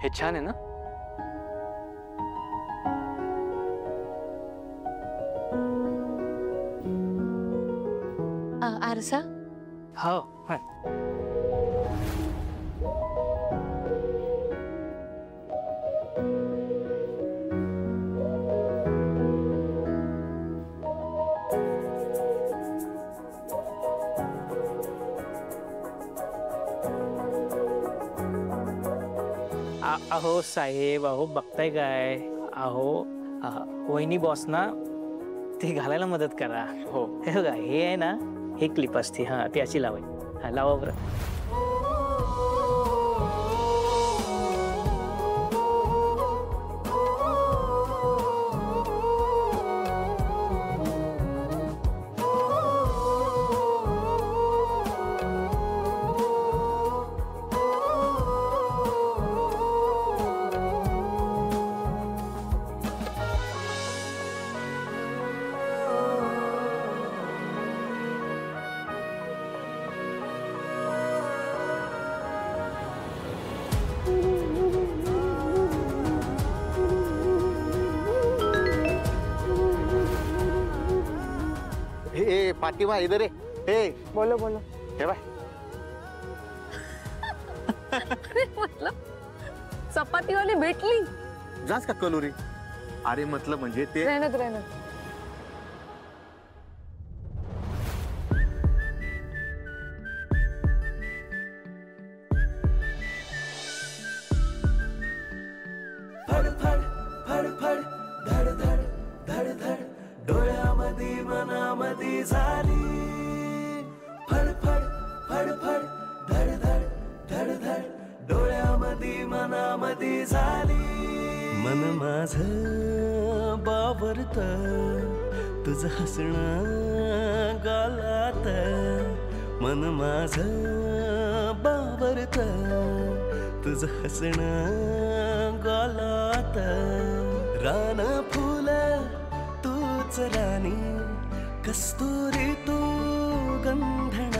हे छान आहे ना? आरसा? हो. अहो साहेब, अहो बघताय काय? अहो वहिनी बॉस ना, ते घालायला मदत करा. हो हे बघा, हे आहे ना, हे क्लिप असते. हा ती अशी लावायची. हा लावा बरं. फातिमा इधर है. बोलो बोलो. हे बाय. मतलब चपातीवाली भेटली. जास का कलोरी. अरे मतलब म्हणजे ते रहनत. डोळ्यामध्ये मनामध्ये झाली फडफड फडफड धडधड धडधड डोळ्यामध्ये मनामध्ये झाली मन माझं बावरत तुझं हसणं गालात मन माझं बावरत तुझं हसणं गालात रान फुल तूच राणी कस्तुरी तू गंधण